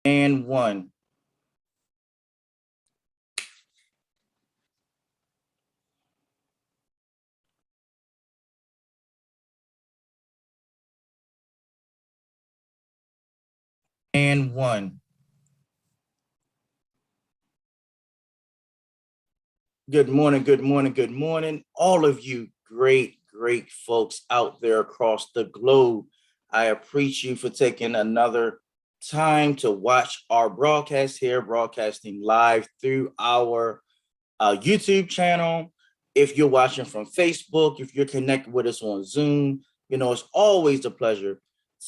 And one. And one. Good morning, good morning, good morning. All of you great folks out there across the globe. I appreciate you for taking another time to watch our broadcast here, broadcasting live through our YouTube channel. If you're watching from Facebook, if you're connected with us on Zoom, it's always a pleasure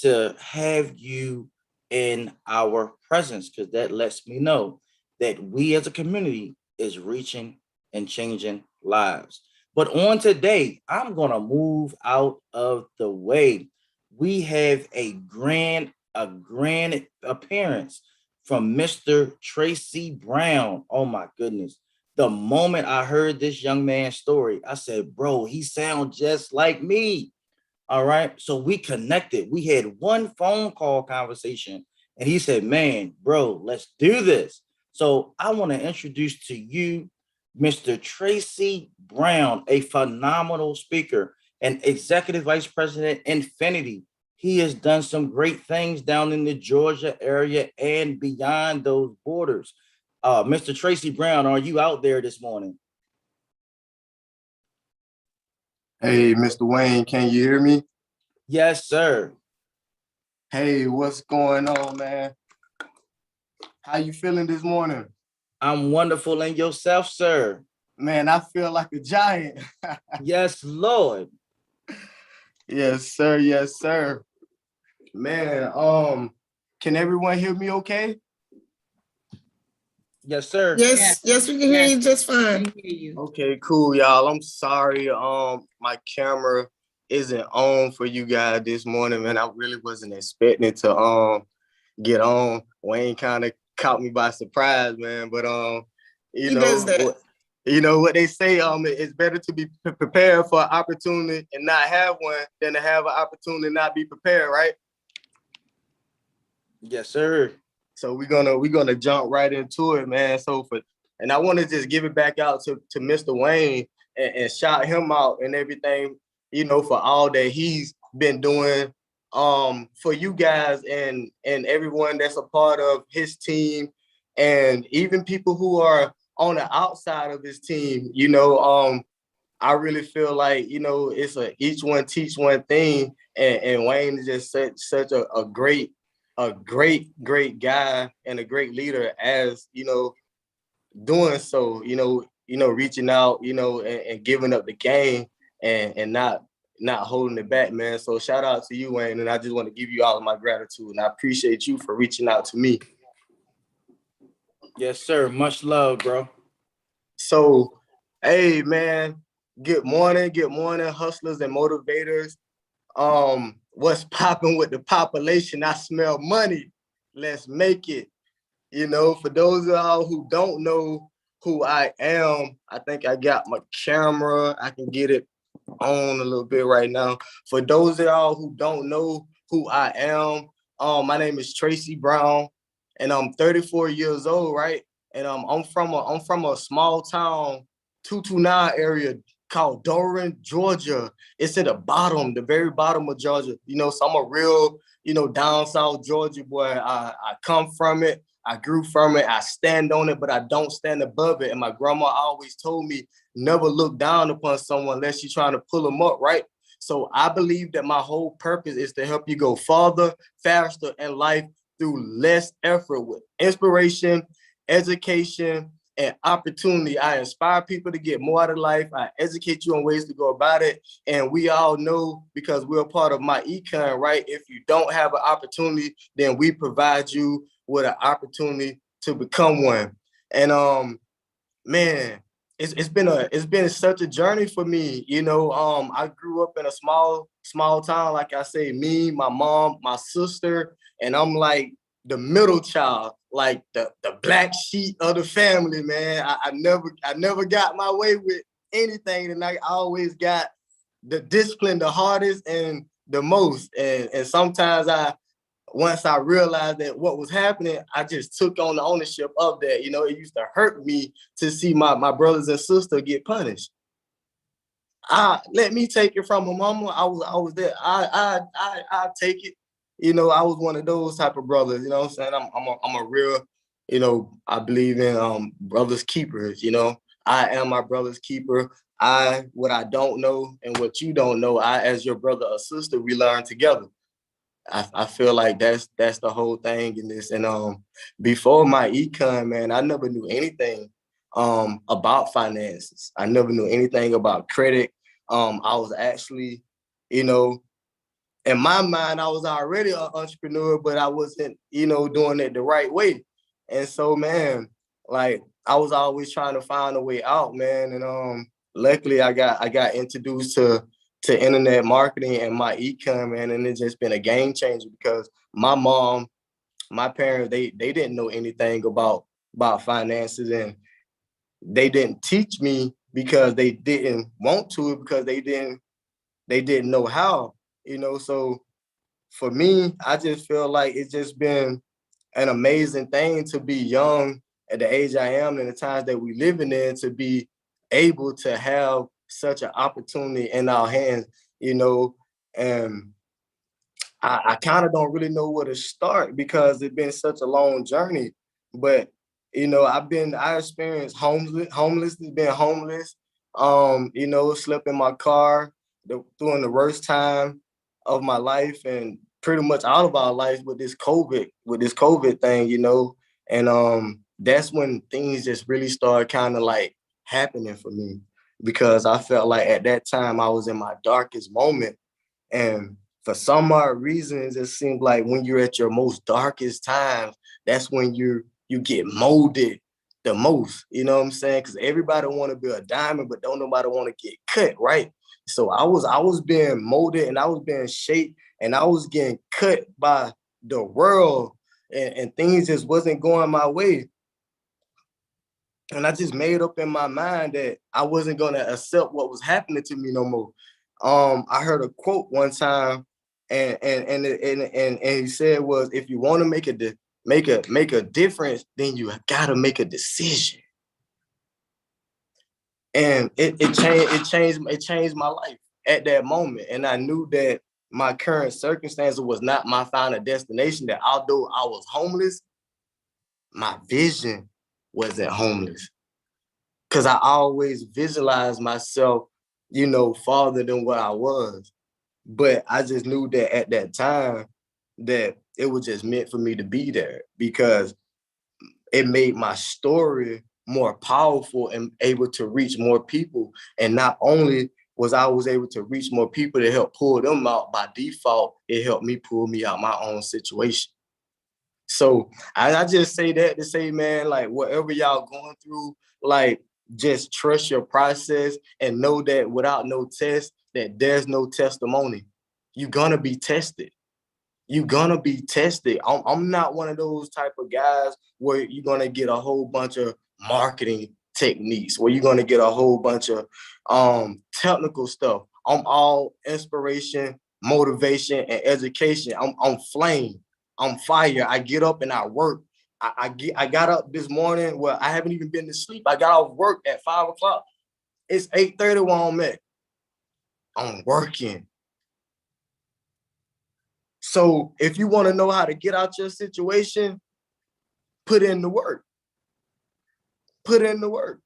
to have you in our presence because that lets me know that we as a community is reaching and changing lives. But on today, I'm going to move out of the way. We have a grand appearance from Mr. Tracy Brown. Oh my goodness. The moment I heard this young man's story, I said, bro, he sounds just like me. All right. So we connected. We had one phone call conversation and he said, man, bro, let's do this. So I want to introduce to you Mr. Tracy Brown, a phenomenal speaker and executive vice president, Infinity. He has done some great things down in the Georgia area and beyond those borders. Mr. Tracy Brown, are you out there this morning? Hey, Mr. Wayne, can you hear me? Yes, sir. Hey, what's going on, man? How you feeling this morning? I'm wonderful. And yourself, sir? Man, I feel like a giant. Yes, Lord. Yes, sir. Yes, sir. Man, can everyone hear me okay? Yes, sir. Yes, we can hear you just fine. Okay, cool, y'all. I'm sorry. My camera isn't on for you guys this morning, man. I really wasn't expecting to get on. Wayne kind of caught me by surprise, man. But He does that. You know what they say, it's better to be prepared for an opportunity and not have one than to have an opportunity and not be prepared, right? Yes, sir. So we're gonna jump right into it, man. And I want to just give it back out to Mr. Wayne and shout him out and everything, for all that he's been doing for you guys and everyone that's a part of his team and even people who are on the outside of his team. I really feel like, it's a each one teach one thing, and Wayne is just such a great guy and a great leader as, doing so, reaching out, and giving up the game and not holding it back, man. So shout out to you, Wayne, and I just want to give you all of my gratitude, and I appreciate you for reaching out to me. Yes, sir. Much love, bro. So, hey, man, good morning, hustlers and motivators. What's popping with the population? I smell money. Let's make it. For those of y'all who don't know who I am, I think I got my camera. I can get it on a little bit right now. For those of y'all who don't know who I am, my name is Tracy Brown, and I'm 34 years old, right? And I'm from a small town, 229 area called Doran, Georgia. It's at the very bottom of Georgia. So I'm a real, down south Georgia boy. I come from it. I grew from it. I stand on it, but I don't stand above it. And my grandma always told me, never look down upon someone unless you're trying to pull them up, right? So I believe that my whole purpose is to help you go farther, faster in life through less effort with inspiration, education, and opportunity. I inspire people to get more out of life. I educate you on ways to go about it. And we all know, because we're a part of my econ, right? If you don't have an opportunity, then we provide you with an opportunity to become one. And man, it's been such a journey for me. I grew up in a small town, like I say, me, my mom, my sister, and I'm like the middle child, like the black sheep of the family, man. I never got my way with anything, and I always got the discipline the hardest and the most. And sometimes once I realized that what was happening, I just took on the ownership of that. You know, it used to hurt me to see my brothers and sisters get punished. Let me take it from my mama. I was there. I take it. You know, I was one of those type of brothers. You know what I'm saying? I'm a real, you know, I believe in brothers keepers. You know, I am my brother's keeper. What I don't know and what you don't know, I as your brother or sister, we learn together. I feel like that's the whole thing in this. And before my econ, man, I never knew anything about finances. I never knew anything about credit. I was actually, you know, in my mind, I was already an entrepreneur, but I wasn't, you know, doing it the right way. And so, man, like I was always trying to find a way out, man. And luckily I got introduced to internet marketing and my econ, man, and it's just been a game changer because my mom, my parents, they didn't know anything about finances, and they didn't teach me because they didn't want to, because they didn't know how, you know. So for me, I just feel like it's just been an amazing thing to be young at the age I am and the times that we living in, to be able to have such an opportunity in our hands, you know. And I kind of don't really know where to start because it's been such a long journey. But you know, I experienced homelessness, being homeless, you know, slept in my car during the worst time of my life and pretty much out of our life with this COVID thing, you know. And that's when things just really started kind of like happening for me, because I felt like at that time I was in my darkest moment. And for some odd reasons, it seems like when you're at your most darkest times, that's when you get molded the most. You know what I'm saying? Because everybody want to be a diamond, but don't nobody want to get cut, right? So I was being molded and I was being shaped and I was getting cut by the world, and things just wasn't going my way. And I just made up in my mind that I wasn't gonna accept what was happening to me no more. I heard a quote one time, and he said was, if you want to make a difference, then you gotta make a decision. And it changed my life at that moment. And I knew that my current circumstances was not my final destination. That although I was homeless, my vision wasn't homeless. Because I always visualized myself, you know, farther than what I was. But I just knew that at that time that it was just meant for me to be there, because it made my story more powerful and able to reach more people. And not only was able to reach more people to help pull them out, by default, it helped me pull me out my own situation. So I just say that to say, man, like whatever y'all going through, like just trust your process and know that without no test, that there's no testimony. You're gonna be tested. You're gonna be tested. I'm not one of those type of guys where you're gonna get a whole bunch of marketing techniques, where you're gonna get a whole bunch of technical stuff. I'm all inspiration, motivation, and education. I'm flame. I'm fire. I get up and I work. I got up this morning. Well, I haven't even been to sleep. I got off work at 5 o'clock. It's 8:30 where I'm at. I'm working. So if you want to know how to get out your situation, put in the work. Put in the work.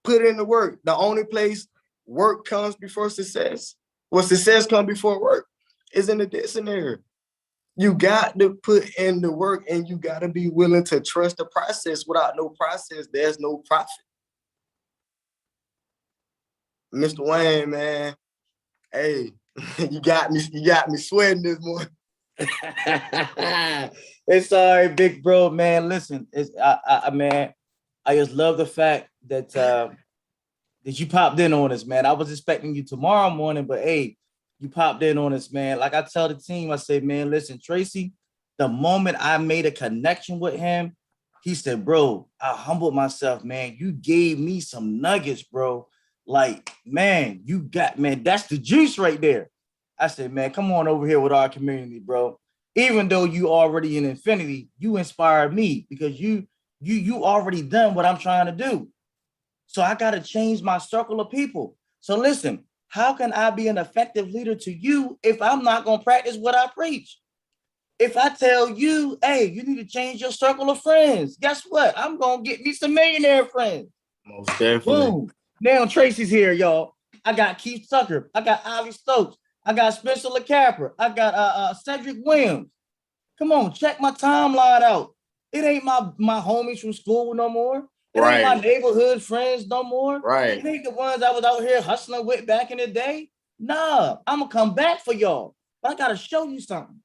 Put in the work. The only place work comes before success, well, success comes before work, is in the dictionary. You got to put in the work, and you got to be willing to trust the process. Without no process, there's no profit. Mr. Wayne, man, hey, you got me sweating this morning. It's all right, big bro, man. Listen, man, I just love the fact that that you popped in on us, man. I was expecting you tomorrow morning, but hey, you popped in on us, man. Like I tell the team, I say, man, listen, Tracy, the moment I made a connection with him, he said, bro, I humbled myself, man. You gave me some nuggets, bro. Like, man, man, that's the juice right there. I said, man, come on over here with our community, bro. Even though you already in infinity, you inspired me because you already done what I'm trying to do. So I got to change my circle of people. So listen, how can I be an effective leader to you if I'm not going to practice what I preach? If I tell you, hey, you need to change your circle of friends, guess what? I'm going to get me some millionaire friends. Most definitely. Boom. Now Tracy's here, y'all. I got Keith Tucker. I got Ollie Stokes. I got Spencer LeCapra. I got Cedric Williams. Come on, check my timeline out. It ain't my homies from school no more. It ain't my neighborhood friends no more. Right. It ain't the ones I was out here hustling with back in the day. Nah, I'm gonna come back for y'all. But I gotta show you something.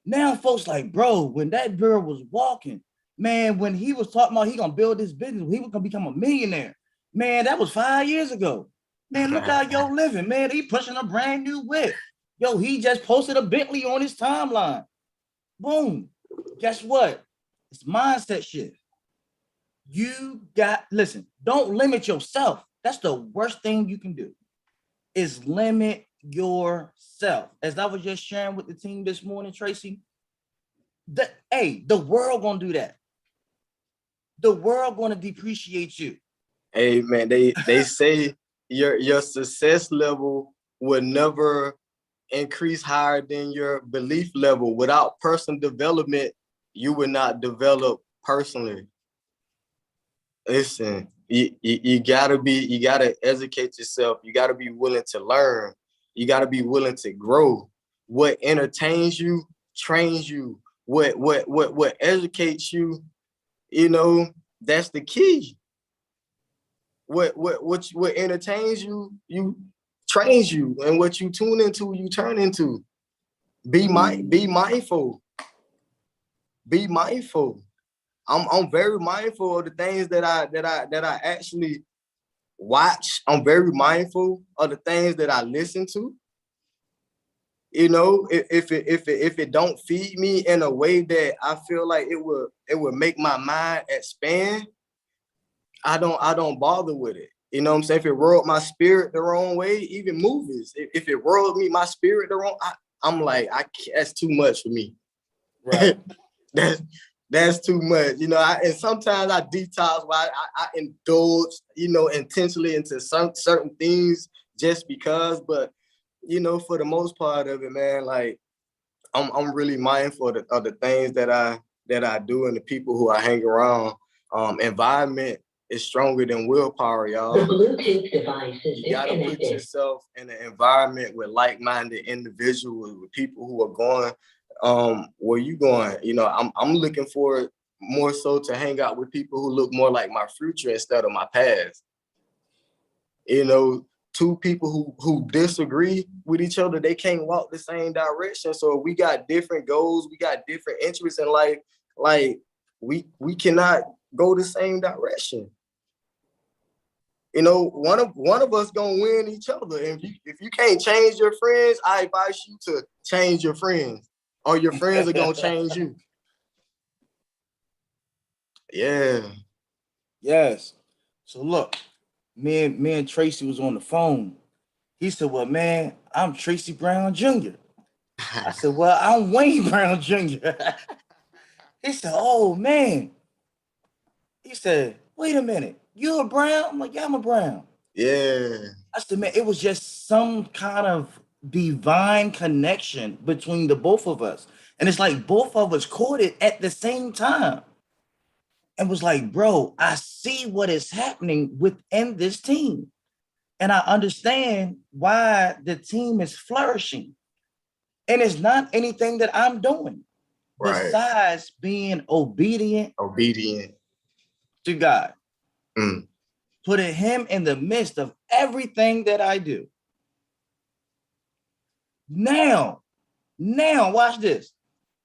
Now folks like, bro, when that girl was walking, man, when he was talking about he gonna build this business, he was gonna become a millionaire. Man, that was 5 years ago. Man, look how yo living, man. He pushing a brand new whip. Yo, he just posted a Bentley on his timeline. Boom. Guess what? It's mindset shift. Listen, don't limit yourself. That's the worst thing you can do, is limit yourself. As I was just sharing with the team this morning, Tracy, the world gonna do that. The world gonna depreciate you. Hey man, they say your success level would never increase higher than your belief level. Without personal development, you would not develop personally. Listen, you gotta educate yourself. You gotta be willing to learn. You gotta be willing to grow. What entertains you trains you. What educates you, that's the key. What entertains you, trains you, and what you tune into, you turn into. Be mindful. Be mindful. I'm very mindful of the things that I actually watch. I'm very mindful of the things that I listen to. If it don't feed me in a way that I feel like it would make my mind expand, I don't bother with it. You know what I'm saying? If it rolled my spirit the wrong way, even movies, if it rolled me my spirit the wrong, I'm like, that's too much for me. Right. That's too much. And sometimes I detox while I indulge, intentionally into some certain things just because, but for the most part of it, man, like I'm really mindful of the things that I do and the people who I hang around. Environment is stronger than willpower, y'all. The Bluetooth device is You gotta put yourself in an environment with like-minded individuals, with people who are going where you going. I'm looking forward more so to hang out with people who look more like my future instead of my past. Two people who disagree with each other, they can't walk the same direction. So we got different goals, we got different interests in life. Like we cannot go the same direction. One of us gonna win each other. And if you can't change your friends, I advise you to change your friends, or your friends are gonna change you. Yeah. Yes. So look, me and Tracy was on the phone. He said, well, man, I'm Tracy Brown Jr. I said, well, I'm Wayne Brown Jr. He said, oh, man. He said, wait a minute. You're a Brown? I'm like, yeah, I'm a Brown. Yeah. I said, man, it was just some kind of divine connection between the both of us. And it's like both of us caught it at the same time. And was like, bro, I see what is happening within this team. And I understand why the team is flourishing. And it's not anything that I'm doing, right, besides being obedient to God. Putting him in the midst of everything that I do. Now, watch this.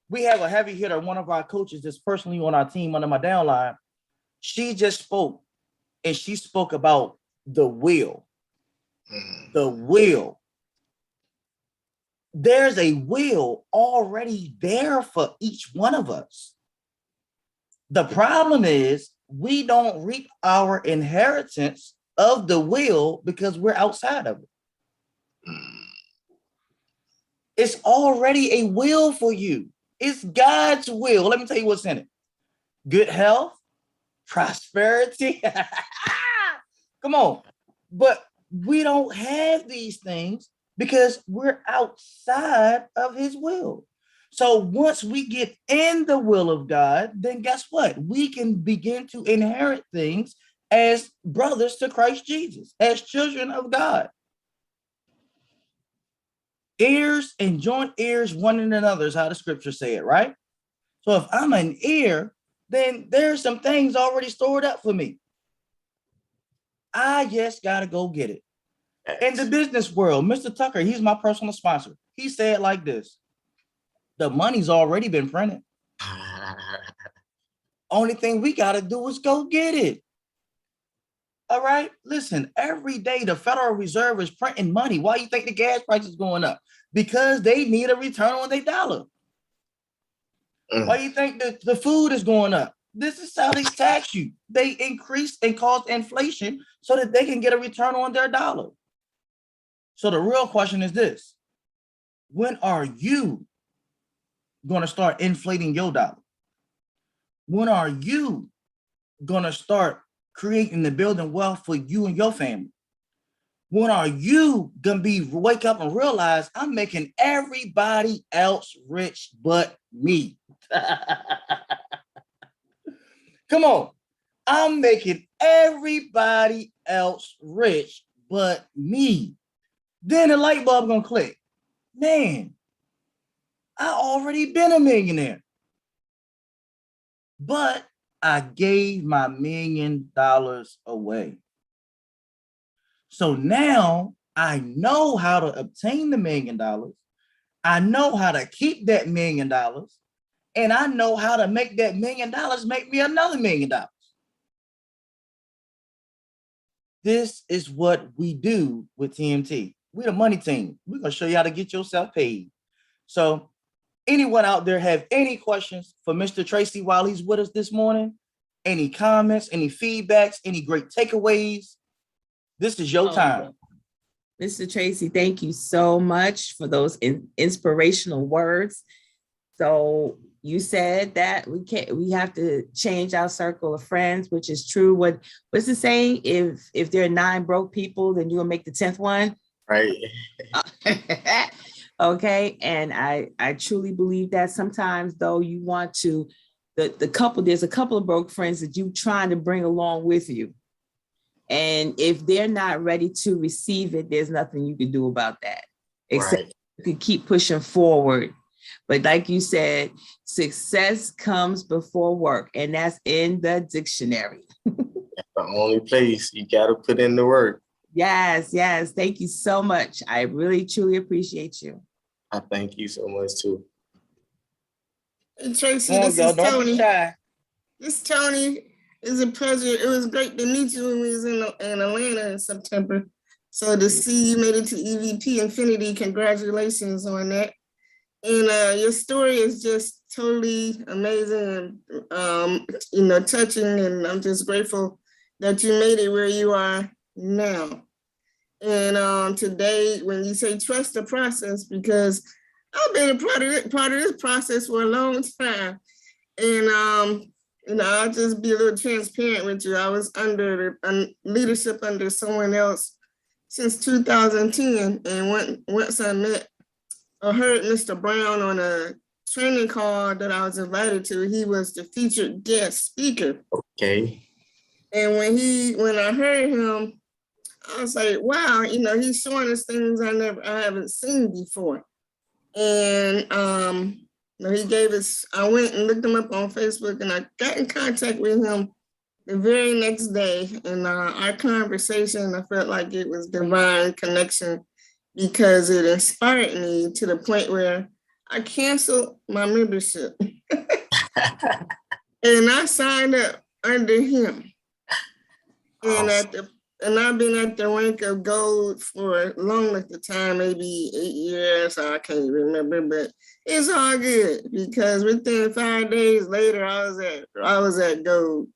We have a heavy hitter, one of our coaches that's personally on our team under my downline. She just spoke, and she spoke about the will. The will. There's a will already there for each one of us. The problem is we don't reap our inheritance of the will because we're outside of it. It's already a will for you. It's God's will. Let me tell you what's in it. Good health, prosperity. Come on. But we don't have these things because we're outside of his will. So once we get in the will of God, then guess what? We can begin to inherit things as brothers to Christ Jesus, as children of God. Heirs and joint heirs one in another is how the scriptures say it, right? So if I'm an heir, then there's some things already stored up for me. I just got to go get it. In the business world, Mr. Tucker, he's my personal sponsor. He said like this: the money's already been printed. Only thing we got to do is go get it. All right. Listen, every day the Federal Reserve is printing money. Why do you think the gas price is going up? Because they need a return on their dollar. Why do you think the food is going up? This is how they tax you. They increase and cause inflation so that they can get a return on their dollar. So the real question is this: when are you going to start inflating your dollar? When are you going to start creating and building wealth for you and your family? When are you going to wake up and realize I'm making everybody else rich but me? Come on. I'm making everybody else rich but me. Then the light bulb gonna click. Man, I already been a millionaire. But I gave my $1 million away. So now I know how to obtain the $1 million. I know how to keep that $1 million. And I know how to make that $1 million make me another $1 million. This is what we do with TMT. We're the money team. We're going to show you how to get yourself paid. So anyone out there have any questions for Mr. Tracy while he's with us this morning? Any comments, any feedbacks, any great takeaways? This is your time. Mr. Tracy, thank you so much for those inspirational words. So you said that we have to change our circle of friends, which is true. What's the saying? If there are 9 broke people, then you'll make the 10th one. Right. Okay. And I truly believe that sometimes though you want to, there's a couple of broke friends that you trying to bring along with you. And if they're not ready to receive it, there's nothing you can do about that. Except you can keep pushing forward. But like you said, success comes before work, and that's in the dictionary. That's the only place you got to put in the work. Yes. Thank you so much. I really, truly appreciate you. I thank you so much too. Hey, Tracy, this is Tony. This is Tony. It's a pleasure. It was great to meet you when we was in Atlanta in September. So to see you made it to EVP Infinity, congratulations on that. And your story is just totally amazing and touching. And I'm just grateful that you made it where you are now. And today, when you say trust the process, because I've been a part of this process for a long time. And I'll just be a little transparent with you. I was under leadership under someone else since 2010. And once I heard Mr. Brown on a training call that I was invited to, he was the featured guest speaker. Okay. And when I heard him, I was like, wow, he's showing us things I haven't seen before. And he gave us, I went and looked him up on Facebook, and I got in contact with him the very next day. And our conversation, I felt like it was divine connection, because it inspired me to the point where I canceled my membership. And I signed up under him. And I've been at the rank of gold for a long length of time, maybe 8 years, I can't remember, but it's all good, because within 5 days later, I was at gold.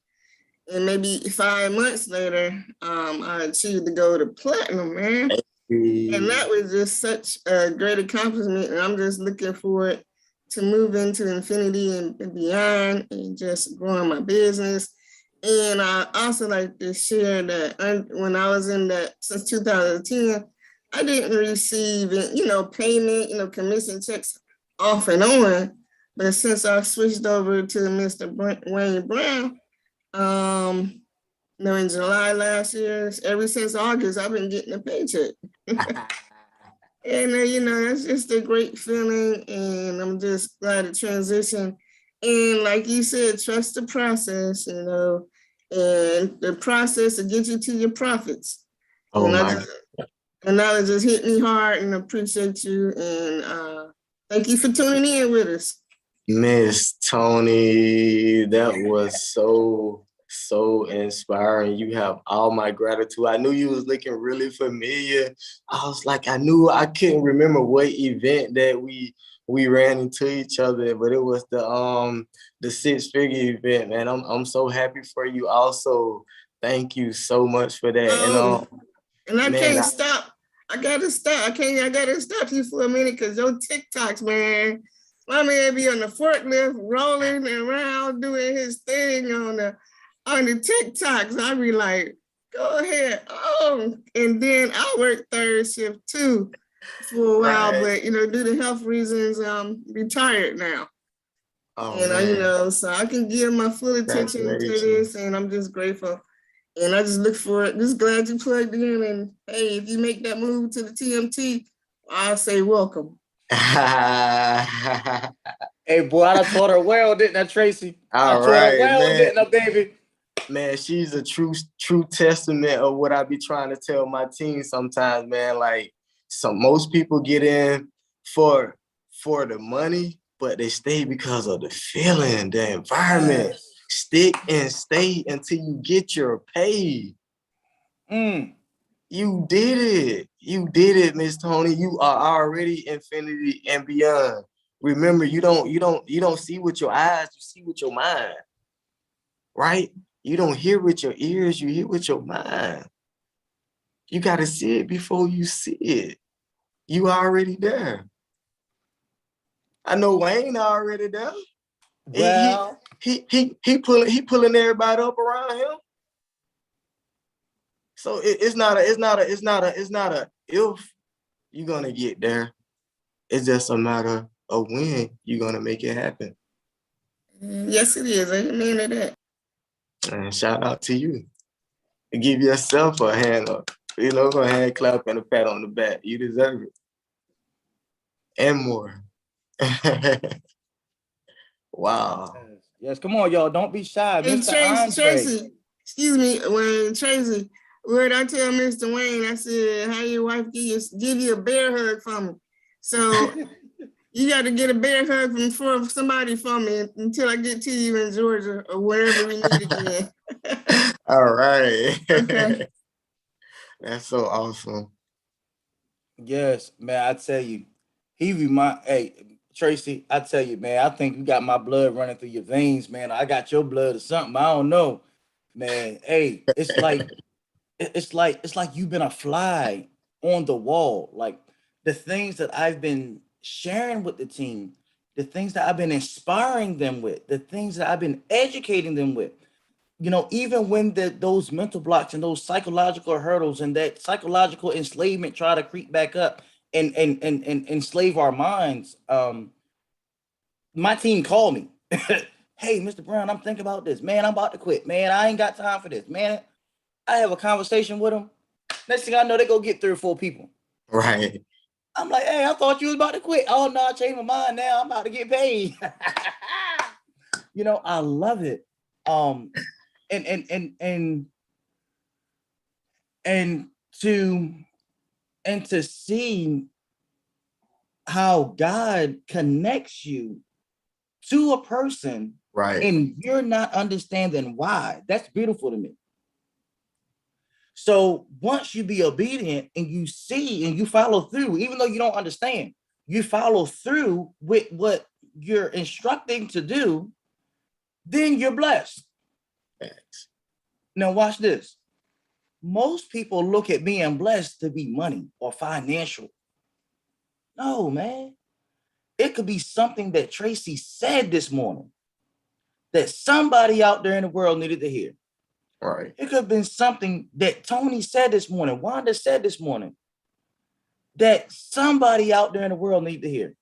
And maybe 5 months later, I achieved the gold to platinum, man. And that was just such a great accomplishment. And I'm just looking forward to move into infinity and beyond and just growing my business. And I also like to share that when I was in that since 2010, I didn't receive, payment, commission checks off and on. But since I switched over to Mr. Wayne Brown, in July last year, ever since August, I've been getting a paycheck. And, that's just a great feeling. And I'm just glad to transition. And like you said, trust the process, and the process to get you to your profits. Oh, and that just hit me hard, and appreciate you. And thank you for tuning in with us. Miss Tony, that was so inspiring. You have all my gratitude. I knew you was looking really familiar. I was like, I couldn't remember what event that we ran into each other, but it was the six-figure event, man. I'm so happy for you also. Thank you so much for that. And I can't stop. I gotta stop. I gotta stop you for a minute, because your TikToks, man. My man be on the forklift rolling around doing his thing on the TikToks. I be like, go ahead. Oh, and then I work third shift too for a while, but due to health reasons, I'm retired now. So I can give my full attention to this, and I'm just grateful. And I just look for it. Just glad you plugged in. And hey, if you make that move to the TMT, I'll say welcome. Hey, boy, I taught her well, didn't I, Tracy? I taught her well, didn't I, baby? Man, she's a true testament of what I be trying to tell my team sometimes, man. Like, most people get in for the money, but they stay because of the feeling, the environment. Yes. Stick and stay until you get your pay. You did it. You did it, Miss Tony. You are already infinity and beyond. Remember, you don't see with your eyes, you see with your mind. Right? You don't hear with your ears, you hear with your mind. You got to see it before you see it. You already there. I know Wayne already there. Well, he pulling everybody up around him. So it's not a if you're gonna get there. It's just a matter of when you're gonna make it happen. Yes, it is. Amen to that. And shout out to you. Give yourself a hand up. A hand clap and a pat on the back. You deserve it. And more. Wow. Yes, come on, y'all. Don't be shy. Hey, Tracy, excuse me, Tracy, what I tell Mr. Wayne, I said, how your wife give you a bear hug from me. So you got to get a bear hug from somebody for me until I get to you in Georgia or wherever we meet again. All right. Okay. That's so awesome. Yes, man, I tell you, hey, Tracy, I tell you, man, I think you got my blood running through your veins, man. I got your blood or something. I don't know, man. Hey, it's like you've been a fly on the wall. Like the things that I've been sharing with the team, the things that I've been inspiring them with, the things that I've been educating them with. Even when those mental blocks and those psychological hurdles and that psychological enslavement try to creep back up and enslave our minds, my team called me. Hey, Mr. Brown, I'm thinking about this. Man, I'm about to quit. Man, I ain't got time for this. Man, I have a conversation with them. Next thing I know, they go get 3 or 4 people. Right. I'm like, hey, I thought you was about to quit. Oh, no, I changed my mind now. I'm about to get paid. I love it. And to see how God connects you to a person, right, and you're not understanding why. That's beautiful to me. So once you be obedient and you see and you follow through, even though you don't understand, you follow through with what you're instructing to do, then you're blessed. Thanks. Now watch this. Most people look at being blessed to be money or financial. No, man. It could be something that Tracy said this morning that somebody out there in the world needed to hear. Right. It could have been something that Tony said this morning, Wanda said this morning, that somebody out there in the world needed to hear.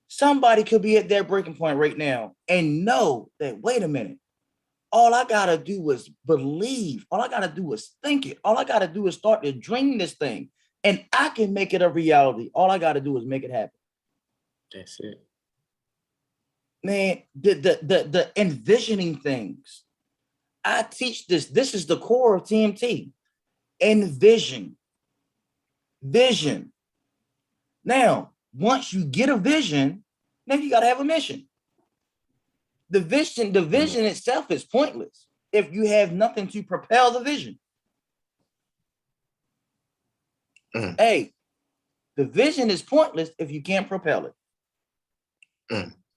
Somebody could be at their breaking point right now and know that, wait a minute, all I got to do is believe. All I got to do is think it. All I got to do is start to dream this thing, and I can make it a reality. All I got to do is make it happen. That's it. Man, the envisioning things. I teach this. This is the core of TMT. Envision. Vision. Now, once you get a vision, then you got to have a mission. The vision itself is pointless if you have nothing to propel the vision. Hey, the vision is pointless if you can't propel it.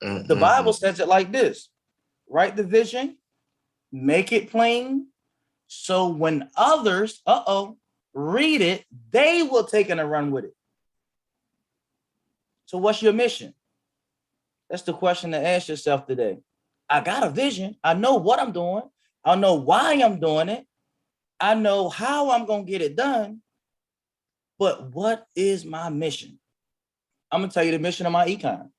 The Bible says it like this: write the vision, make it plain, so when others, read it, they will take it and run with it. So what's your mission? That's the question to ask yourself today. I got a vision. I know what I'm doing. I know why I'm doing it. I know how I'm going to get it done. But what is my mission? I'm going to tell you the mission of my econ.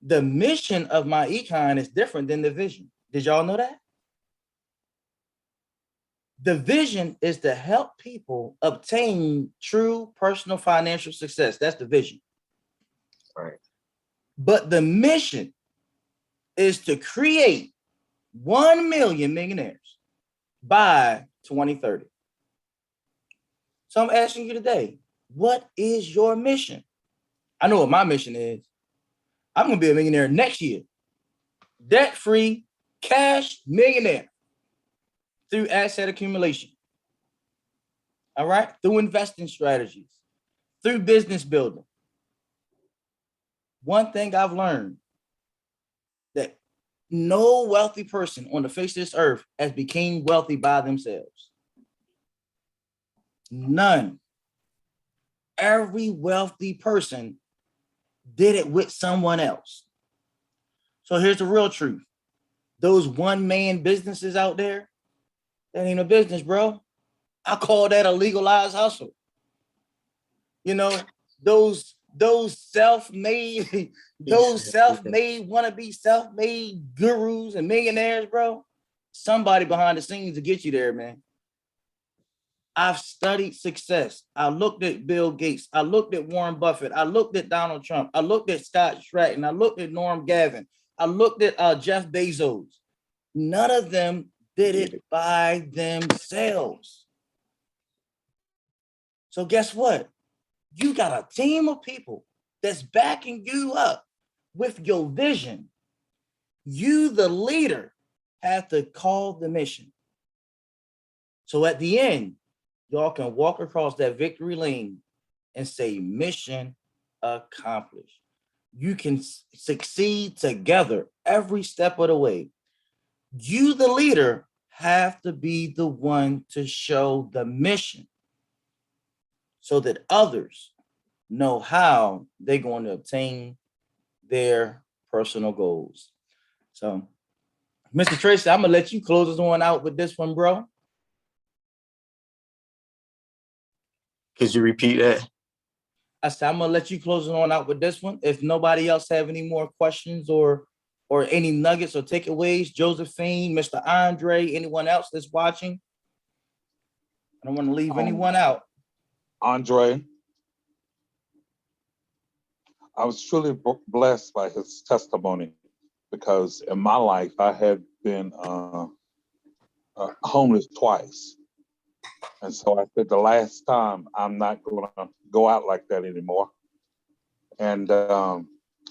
The mission of my econ is different than the vision. Did y'all know that? The vision is to help people obtain true personal financial success. That's the vision. Right. But the mission is to create 1 million millionaires by 2030. So I'm asking you today, what is your mission? I know what my mission is. I'm going to be a millionaire next year. Debt-free, cash millionaire through asset accumulation. All right? Through investing strategies, through business building. One thing I've learned, that no wealthy person on the face of this earth has become wealthy by themselves. None. Every wealthy person did it with someone else. So here's the real truth. Those one-man businesses out there, that ain't a business, bro. I call that a legalized hustle. You know, those self-made, wannabe self-made gurus and millionaires, bro. Somebody behind the scenes to get you there, man. I've studied success. I looked at Bill Gates. I looked at Warren Buffett. I looked at Donald Trump. I looked at Scott Stratton. I looked at Norm Gavin. I looked at Jeff Bezos. None of them did it by themselves. So guess what? You got a team of people that's backing you up with your vision. You, the leader, have to call the mission. So at the end, y'all can walk across that victory lane and say, mission accomplished. You can succeed together every step of the way. You, the leader, have to be the one to show the mission so that others know how they're going to obtain their personal goals. So, Mr. Tracy, I'm going to let you close us on out with this one, bro. Could you repeat that? I said, I'm going to let you close it on out with this one. If nobody else have any more questions or any nuggets or takeaways, Josephine, Mr. Andre, anyone else that's watching? I don't want to leave anyone out. Andre, I was truly blessed by his testimony, because in my life, I have been homeless twice. And so I said, the last time, I'm not going to go out like that anymore. And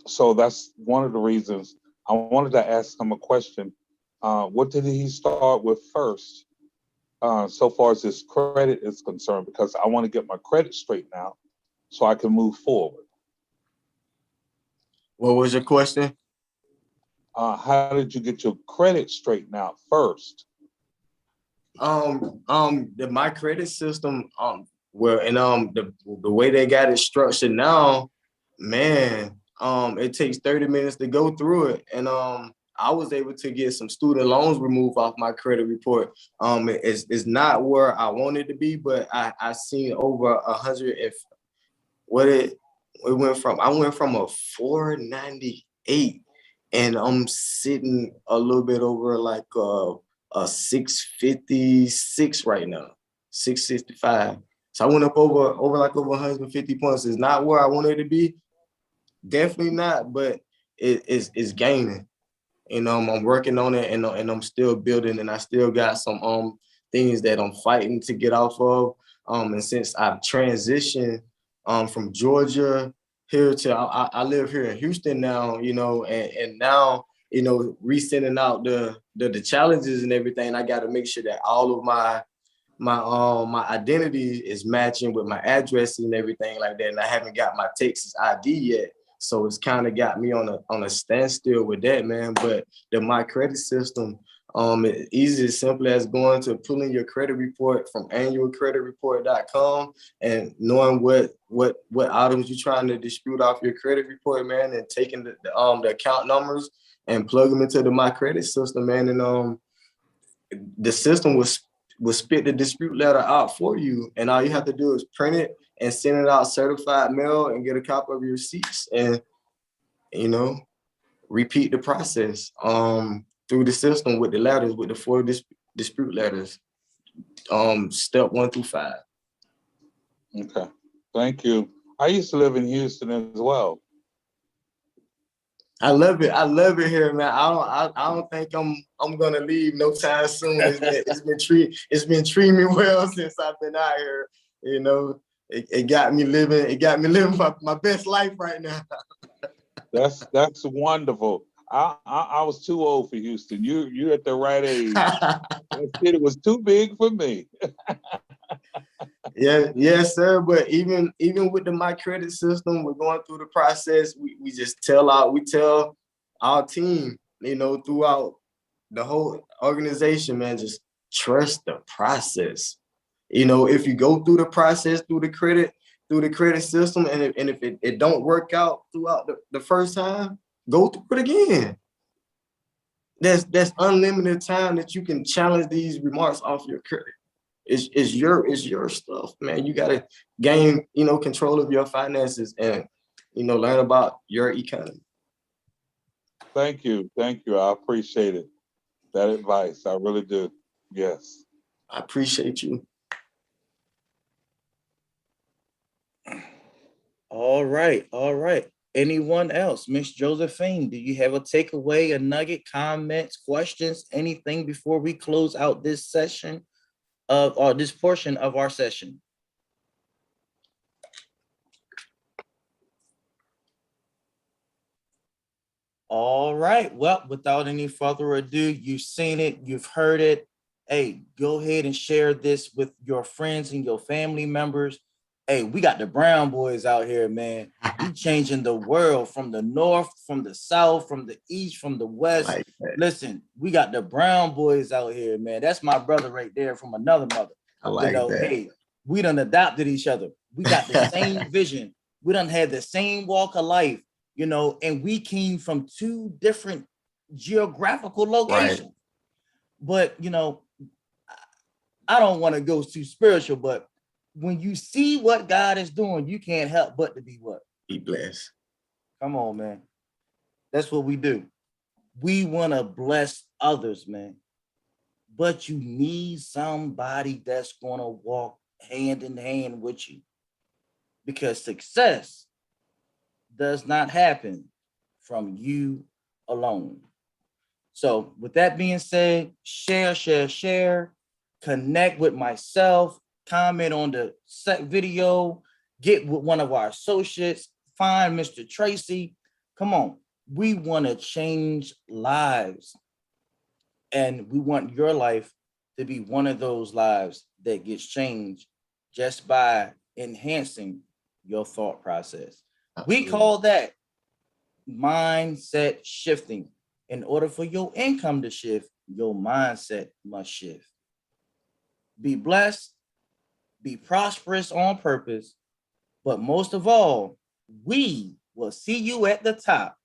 so that's one of the reasons I wanted to ask him a question. What did he start with first, so far as his credit is concerned? Because I want to get my credit straightened out so I can move forward. What was your question? How did you get your credit straightened out first? My credit system, the way they got it structured now, man, it takes 30 minutes to go through it. And I was able to get some student loans removed off my credit report. It's not where I wanted to be, but I seen over 100 if what it went from. I went from a 498 and I'm sitting a little bit over like a 656 right now, 665. So I went up over 150 points. It's not where I wanted to be, definitely not, but it's gaining. You know, I'm working on it, and I'm still building, and I still got some things that I'm fighting to get off of. And since I've transitioned from Georgia here to I live here in Houston now, you know, and now, you know, resending out the challenges and everything, I got to make sure that all of my identity is matching with my address and everything like that. And I haven't got my Texas ID yet. So it's kind of got me on a standstill with that, man. But my credit system, it's easy as simple as going to pulling your credit report from annualcreditreport.com and knowing what items you're trying to dispute off your credit report, man, and taking the account numbers and plug them into my credit system, man. And the system will spit the dispute letter out for you, and all you have to do is print it and send it out certified mail and get a copy of your receipts, and you know, repeat the process through the system with the letters, with the 4 dispute letters, step 1 through 5. Okay, thank you. I used to live in Houston as well. I love it. I love it here, man. I don't think I'm gonna leave no time soon. It's been treating me well since I've been out here. You know, it got me living. It got me living my best life right now. That's wonderful. I was too old for Houston. You're at the right age. That city was too big for me. Yeah, yes, sir. But even with my credit system, we're going through the process. We tell our team, you know, throughout the whole organization, man, just trust the process. You know, if you go through the process through the credit system, and if it don't work out throughout the first time, go through it again. That's unlimited time that you can challenge these remarks off your credit. It's your stuff, man. You gotta gain, you know, control of your finances and, you know, learn about your economy. Thank you. I appreciate it. That advice, I really do. Yes. I appreciate you. All right. Anyone else? Miss Josephine, do you have a takeaway, a nugget, comments, questions, anything before we close out this session or this portion of our session? All right. Well, without any further ado, you've seen it, you've heard it. Hey, go ahead and share this with your friends and your family members. Hey, we got the Brown boys out here, man. We changing the world from the north, from the south, from the east, from the west. Like Listen, we got the Brown boys out here, man. That's my brother right there from another mother. I like that. Hey, we done adopted each other. We got the same vision. We done had the same walk of life, you know, and we came from 2 different geographical locations. Right. But, you know, I don't want to go too spiritual, but when you see what God is doing, you can't help but to be what? Be blessed. Come on, man. That's what we do. We want to bless others, man. But you need somebody that's going to walk hand in hand with you, because success does not happen from you alone. So with that being said, share, connect with myself, comment on the video, get with one of our associates, find Mr. Tracy. Come on, we want to change lives. And we want your life to be one of those lives that gets changed just by enhancing your thought process. Absolutely. We call that mindset shifting. In order for your income to shift, your mindset must shift. be blessed, be prosperous on purpose, but most of all, we will see you at the top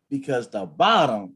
because the bottom